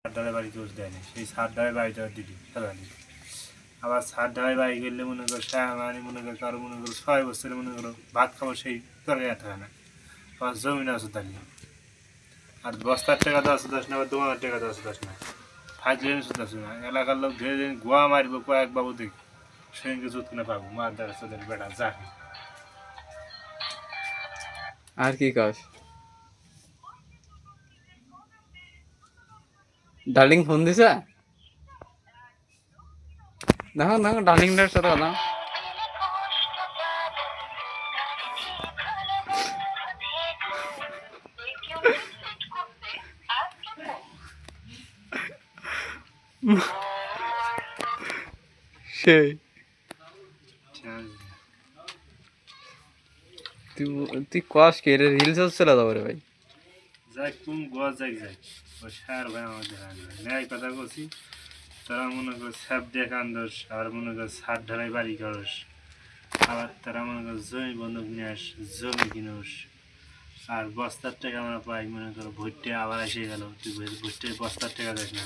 ঢালাই বাড়ি দোষ দেয়নি, সেই সার ঢালাই বাড়িটা দিদি ফেলানি। আবার সার ঢালাই বাড়ি গেলে মনে করো মানে মনে করো কারো মনে করো 6 বছরে মনে করো ভাত খাবো সেই তরকারি থাকে না, আবার জমি না ওষুধ দাঁড়িয়ে আর বস্তার টাকা তো ওষুধ আসে না, আবার 2,000 টাকা তো ওষুধ আসে না, ফাইজলেন ওষুধ আসে না। এলাকার লোক ধীরে ধীরে গোয়া মারবো কয়েক বাবু দেখ সেদিনকে জুত কিনে পাবো মার দ্বারা তোদের বেটা যাকে। আর কি কাজ? ডার্লিং ফোন দিছে? দেখো দেখো ডার্লিংটার সাথে কথা। সেই তুই কস কে রে? রিলস চলে যাবো রে ভাই। যাই কোন গোয়া যাই যাই ওই সার ভাই আমাদের ন্যায় কথা বলছি। তারা মনে করো স্যাপ দিয়ে কান্দোস, আবার মনে করো সার ঢালাই বাড়ি করস, আবার তারা মনে করো জমি বন্ধক নিয়ে আস, জমি কিনোস, আর বস্তার টাকা আমরা পাই মনে করো ভর্তি আবার এসে গেল, তুই ভর্তির বস্তার টাকা দেস না,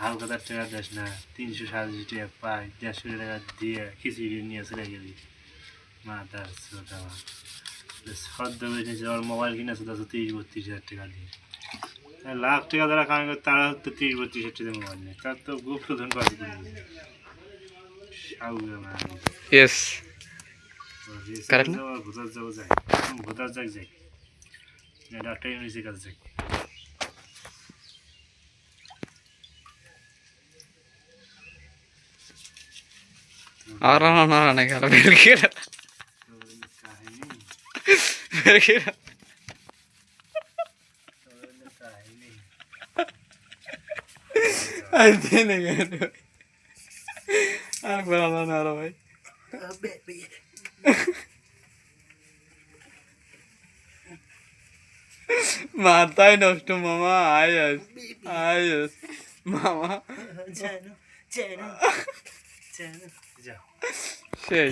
হালকাতার টাকা দেস না, 300-350 টাকা পাই, 150 টাকা দিয়ে খিচুড়ি নিয়ে চলে গেলি মা তার ছোটা সদ্য বেরিয়েছে। আবার মোবাইল কিনেছে 30-32 হাজার টাকা দিয়ে, লাখ টাকা যারা কামাই করে তারা তো 30-32 হাজার টাকা মোবাইল নেই, তার তো গুপ্তধন পাশে ইয়েস কারেক্ট না? ভোটার যাবো যাই, ভোটার যাই যাই ডাক্তার ইউনিভার্সিটির কাছে যাই। আর না না খেলা বেলকিরা কাহিনী বেলকিরা কাহিনী আর দিন গেল আর বলা না আর ভাই মাথায় নষ্ট মামা। আয়স আয়স মামা যাও সেই